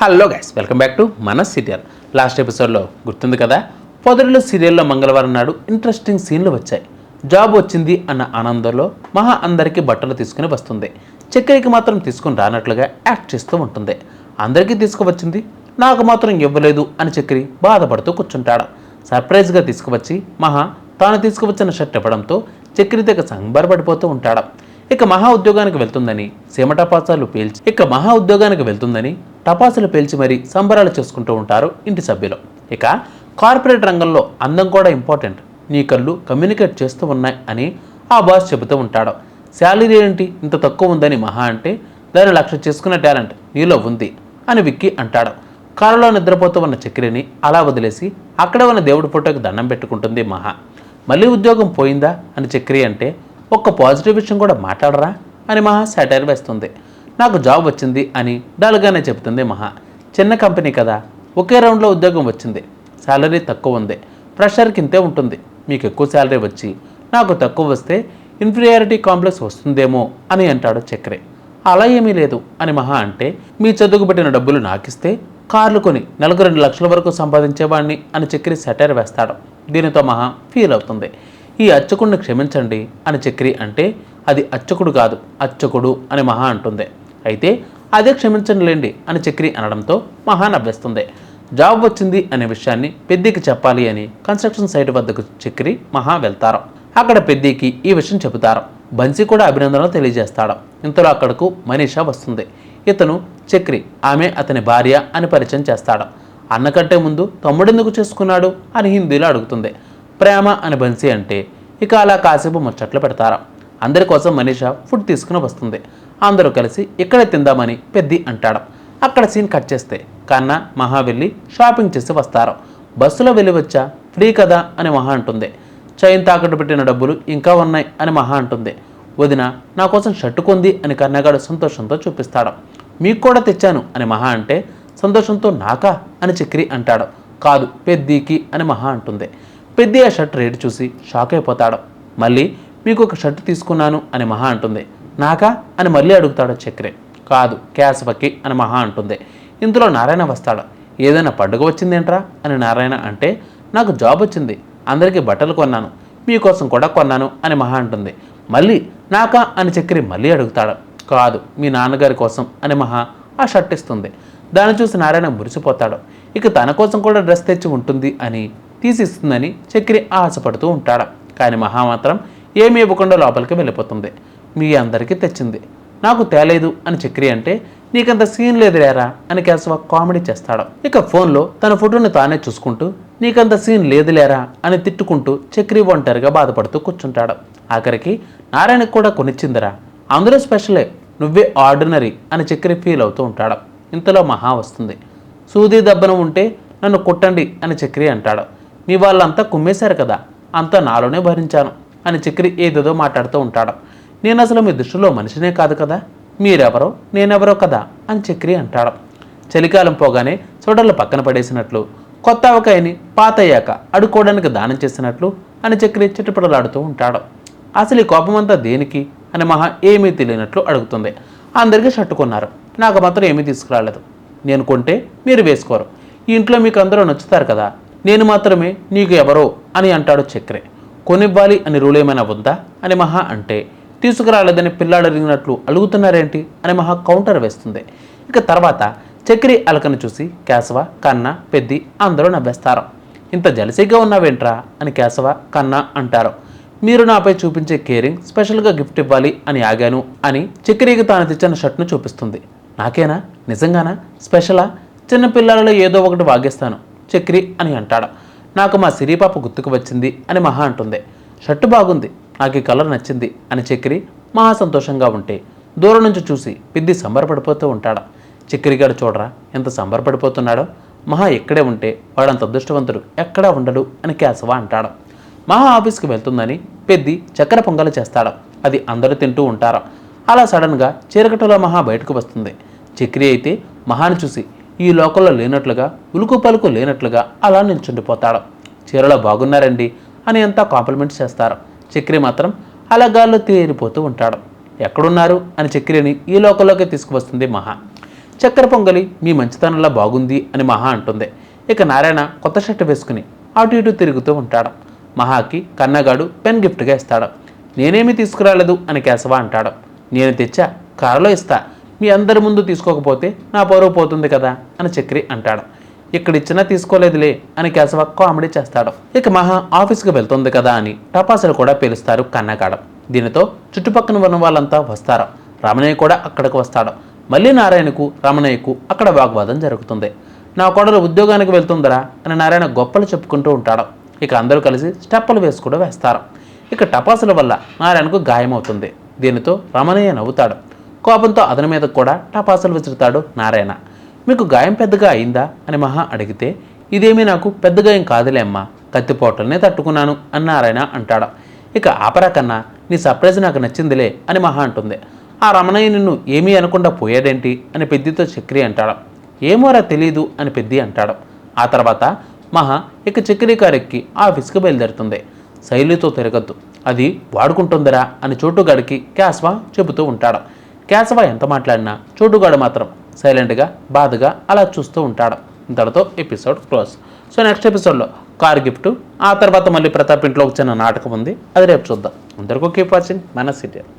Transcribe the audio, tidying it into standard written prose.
Hello guys, welcome back to మన serial. Last ఎపిసోడ్లో గుర్తుంది కదా, పొదరిలో సీరియల్లో మంగళవారం నాడు ఇంట్రెస్టింగ్ సీన్లు వచ్చాయి. జాబ్ వచ్చింది అన్న ఆనందంలో మహా అందరికీ బట్టలు తీసుకుని వస్తుంది. చక్కెరకి మాత్రం తీసుకుని రానట్లుగా యాక్ట్ చేస్తూ ఉంటుంది. అందరికీ తీసుకువచ్చింది, నాకు మాత్రం ఇవ్వలేదు అని చక్కెరి బాధపడుతూ కూర్చుంటాడు. సర్ప్రైజ్గా తీసుకువచ్చి మహా తాను తీసుకువచ్చిన షర్ట్ ఇవ్వడంతో చక్కెరి తెగ సంబరపడిపోతూ ఉంటాడు. ఇక మహా ఉద్యోగానికి వెళ్తుందని టపాసులు పేల్చి మరీ సంబరాలు చేసుకుంటూ ఉంటారు ఇంటి సభ్యులు. ఇక కార్పొరేట్ రంగంలో అందం కూడా ఇంపార్టెంట్, నీ కళ్ళు కమ్యూనికేట్ చేస్తూ ఉన్నాయి అని ఆ బాస్ చెబుతూ ఉంటాడు. శాలరీ ఏంటి ఇంత తక్కువ ఉందని మహా అంటే, దాన్ని 1,00,000 చేసుకునే టాలెంట్ నీలో ఉంది అని విక్కీ అంటాడు. కారులో నిద్రపోతూ ఉన్న చక్కెరని అలా వదిలేసి అక్కడే ఉన్న దేవుడి ఫోటోకి దండం పెట్టుకుంటుంది మహా. మళ్ళీ ఉద్యోగం పోయిందా అని చక్కెరి అంటే, ఒక్క పాజిటివ్ విషయం కూడా మాట్లాడరా అని మహా సాటైర్ వేస్తుంది. నాకు జాబ్ వచ్చింది అని డల్గానే చెబుతుంది మహా. చిన్న కంపెనీ కదా, ఒకే రౌండ్లో ఉద్యోగం వచ్చింది, శాలరీ తక్కువ ఉంది, ప్రెషర్కి ఇంతే ఉంటుంది, మీకు ఎక్కువ శాలరీ వచ్చి నాకు తక్కువ వస్తే ఇన్ఫీరియారిటీ కాంప్లెక్స్ వస్తుందేమో అని అంటాడు చక్రే. అలా ఏమీ లేదు అని మహా అంటే, మీ చదువుకు పెట్టిన డబ్బులు నాకిస్తే కార్లు కొని నెలకు 2 లక్షల వరకు సంపాదించేవాడిని అని చక్రి సెటైర్ వేస్తాడు. దీనితో మహా ఫీల్ అవుతుంది. ఈ అర్చకుడిని క్షమించండి అని చక్రి అంటే, అది అర్చకుడు కాదు అర్చకుడు అని మహా అంటుంది. అయితే అదే క్షమించండిలేండి అని చక్రి అనడంతో మహా నవ్వేస్తుంది. జాబ్ వచ్చింది అనే విషయాన్ని పెద్దికి చెప్పాలి అని కన్స్ట్రక్షన్ సైట్ వద్దకు చక్రి మహా వెళ్తారు. అక్కడ పెద్దికి ఈ విషయం చెబుతారు. బన్సీ కూడా అభినందనలు తెలియజేస్తాడు. ఇంతలో అక్కడకు మనీషా వస్తుంది. ఇతను చక్రి, ఆమె అతని భార్య అని పరిచయం చేస్తాడు. అన్నకంటే ముందు తమ్ముడెందుకు చేసుకున్నాడు అని హిందీలో అడుగుతుంది. ప్రేమ అని బన్సీ అంటే, ఇక అలా కాసేపు ముచ్చట్లు పెడతారు. అందరి కోసం మనీషా ఫుడ్ తీసుకుని వస్తుంది. అందరూ కలిసి ఇక్కడే తిందామని పెద్ది అంటాడు. అక్కడ సీన్ కట్ చేస్తే కన్నా మహా వెళ్ళి షాపింగ్ చేసి వస్తారు. బస్సులో వెళ్ళి వచ్చా, ఫ్రీ కదా అని మహా అంటుంది. చైన్ తాకట్టు పెట్టిన డబ్బులు ఇంకా ఉన్నాయి అని మహా అంటుంది. వదిన నా కోసం షర్టు కొంది అని కన్నగాడు సంతోషంతో చూపిస్తాడు. మీకు కూడా తెచ్చాను అని మహా అంటే, సంతోషంతో నాకా అని చక్రి అంటాడు. కాదు పెద్దికి అని మహా అంటుంది. పెద్ది ఆ షర్ట్ రేటు చూసి షాక్ అయిపోతాడు. మళ్ళీ మీకు ఒక షర్టు తీసుకున్నాను అని మహా అంటుంది. నాకా అని మళ్ళీ అడుగుతాడు చక్రే. కాదు కేశవకి అని మహా అంటుంది. ఇందులో నారాయణ వస్తాడు. ఏదైనా పండుగ వచ్చిందేంట్రా అని నారాయణ అంటే, నాకు జాబ్ వచ్చింది, అందరికీ బట్టలు కొన్నాను, మీకోసం కూడా కొన్నాను అని మహా అంటుంది. మళ్ళీ నాకా అని చక్రి మళ్ళీ అడుగుతాడు. కాదు మీ నాన్నగారి కోసం అని మహా ఆ షర్ట్ ఇస్తుంది. దాన్ని చూసి నారాయణ మురిసిపోతాడు. ఇక తన కోసం కూడా డ్రెస్ తెచ్చి ఉంటుంది అని తీసిస్తుందని చక్రి ఆశపడుతూ ఉంటాడు. కానీ మహా మాత్రం ఏమీ ఇవ్వకుండా లోపలికి వెళ్ళిపోతుంది. మీ అందరికీ తెచ్చింది, నాకు తేలేదు అని చక్రి అంటే, నీకంత సీన్ లేదులేరా అని కేశవ కామెడీ చేస్తాడు. ఇక ఫోన్లో తన ఫోటోని తానే చూసుకుంటూ, నీకంత సీన్ లేదులేరా అని తిట్టుకుంటూ చక్రి ఒంటరిగా బాధపడుతూ కూర్చుంటాడు. ఆఖరికి నారాయణకి కూడా కొనిచ్చిందిరా, అందరూ స్పెషలే, నువ్వే ఆర్డినరీ అని చక్రి ఫీల్ అవుతూ ఉంటాడు. ఇంతలో మహా వస్తుంది. సూది దెబ్బను ఉంటే నన్ను కొట్టండి అని చక్రి అంటాడు. మీ వాళ్ళంతా కుమ్మేశారు కదా, అంతా నాలోనే భరించాను అని చక్రి ఏదేదో మాట్లాడుతూ ఉంటాడు. నేను అసలు మీ దృష్టిలో మనిషినే కాదు కదా, మీరెవరో నేనెవరో కదా అని చక్రి అంటాడు. చలికాలం పోగానే సోడలు పక్కన పడేసినట్లు, కొత్త అవకాయని పాతయ్యాక అడుక్కోవడానికి దానం చేసినట్లు అని చక్రి చిట్టుపడలాడుతూ ఉంటాడు. అసలు ఈ కోపమంతా దేనికి అని మహా ఏమీ తెలియనట్లు అడుగుతుంది. అందరికీ షర్టు కొన్నారు, నాకు మాత్రం ఏమీ తీసుకురాలేదు, నేను కొంటే మీరు వేసుకోరు, ఈ ఇంట్లో మీకు అందరూ నచ్చుతారు కదా, నేను మాత్రమే నీకు ఎవరో అని అంటాడు చక్రే. కొనివ్వాలి అని రూల్ ఏమైనా ఉందా అని మహా అంటే, తీసుకురాలేదని పిల్లాడు అడిగినట్లు అడుగుతున్నారేంటి అని మహా కౌంటర్ వేస్తుంది. ఇక తర్వాత చక్రి అలకను చూసి కేశవ, కన్న, పెద్ది అందరూ నవ్వేస్తారు. ఇంత జలసీగా ఉన్నావేంట్రా అని కేశవ, కన్న అంటారు. మీరు నాపై చూపించే కేరింగ్ స్పెషల్గా గిఫ్ట్ ఇవ్వాలి అని ఆగాను అని చక్రికి తాను తెచ్చిన షర్ట్ను చూపిస్తుంది. నాకేనా, నిజంగానా, స్పెషలా, చిన్న పిల్లలలో ఏదో ఒకటి వాగేస్తాను చక్రి అని అంటాడు. నాకు మా సిరిపాప గుర్తుకు వచ్చింది అని మహా అంటుంది. షర్టు బాగుంది, నాకు ఈ కలర్ నచ్చింది అని చక్రి మహా సంతోషంగా ఉంటే దూరం నుంచి చూసి పెద్ది సంబరపడిపోతూ ఉంటాడు. చక్రిగాడు చూడరా ఎంత సంబరపడిపోతున్నాడో, మహా ఎక్కడే ఉంటే వాడంత అదృష్టవంతుడు ఎక్కడా ఉండడు అని కేశవ అంటాడు. మహా ఆఫీస్కి వెళ్తుందని పెద్ది చక్కెర పొంగలు చేస్తాడు. అది అందరూ తింటూ ఉంటారు. అలా సడన్గా చీరకట్టులో మహా బయటకు వస్తుంది. చక్రి అయితే మహాని చూసి ఈ లోకంలో లేనట్లుగా, ఉలుకు పలుకు లేనట్లుగా అలా నిల్చుండిపోతాడు. చీరలో బాగున్నారండి అని అంతా కాంప్లిమెంట్స్ చేస్తారు. చక్రి మాత్రం అలా గాల్లో తేలిపోతూ ఉంటాడు. ఎక్కడున్నారు అని చక్రిని ఈ లోకంలోకి తీసుకువస్తుంది మహా. చక్కెర పొంగలి మీ మంచితనంలా బాగుంది అని మహా అంటుంది. ఇక నారాయణ కొత్త షర్ట్ వేసుకుని అటు ఇటు తిరుగుతూ ఉంటాడు. మహాకి కన్నగాడు పెన్ గిఫ్ట్గా ఇస్తాడు. నేనేమీ తీసుకురాలేదు అని కేశవ అంటాడు. నేను తెచ్చా, కారులో ఇస్తా, మీ అందరి ముందు తీసుకోకపోతే నా పరువు పోతుంది కదా అని చక్రి అంటాడు. ఇక్కడ ఇచ్చినా తీసుకోలేదులే అని కేశవ కామెడీ చేస్తాడు. ఇక మహా ఆఫీస్కి వెళ్తుంది కదా అని టపాసులు కూడా పేలుస్తారు కన్నగాడు. దీనితో చుట్టుపక్కన ఉన్న వాళ్ళంతా వస్తారు. రమణయ్య కూడా అక్కడికి వస్తాడు. మళ్ళీ నారాయణకు రమణయ్యకు అక్కడ వాగ్వాదం జరుగుతుంది. నా కోడలు ఉద్యోగానికి వెళ్తుందరా అని నారాయణ గొప్పలు చెప్పుకుంటూ ఉంటాడు. ఇక అందరూ కలిసి స్టెప్పులు వేసి కూడా వేస్తారు. ఇక టపాసుల వల్ల నారాయణకు గాయమవుతుంది. దీనితో రమణయ్య నవ్వుతాడు. కోపంతో అతని మీద కూడా టపాసులు విసురుతాడు నారాయణ. మీకు గాయం పెద్దగా అయిందా అని మహా అడిగితే, ఇదేమీ నాకు పెద్ద గాయం కాదులే అమ్మా, కత్తిపోటలనే తట్టుకున్నాను అని నారాయణ అంటాడు. ఇక ఆపరా కన్నా, నీ సర్ప్రైజ్ నాకు నచ్చిందిలే అని మహా అంటుంది. ఆ రమణయ్య నిన్ను ఏమీ అనకుండా పోయాడేంటి అని పెద్దితో చక్రి అంటాడు. ఏమోరా తెలీదు అని పెద్ది అంటాడు. ఆ తర్వాత మహా ఇక చక్రి కారు ఎక్కి ఆఫీస్కి బయలుదేరుతుంది. శైలితో తిరగద్దు, అది వాడుకుంటుందిరా అని చోటుగాడికి కేశవ చెబుతూ ఉంటాడు. కేశవ ఎంత మాట్లాడినా చోటుగాడు మాత్రం సైలెంట్గా బాధగా అలా చూస్తూ ఉంటాడు. ఇంతటితో ఎపిసోడ్ క్లోజ్. సో నెక్స్ట్ ఎపిసోడ్లో కార్ గిఫ్ట్, ఆ తర్వాత మళ్ళీ ప్రతాప్ ఇంట్లో ఒక చిన్న నాటకం ఉంది, అది రేపు చూద్దాం. అందరికీ కీప్ వాచింగ్ మన సీరియల్.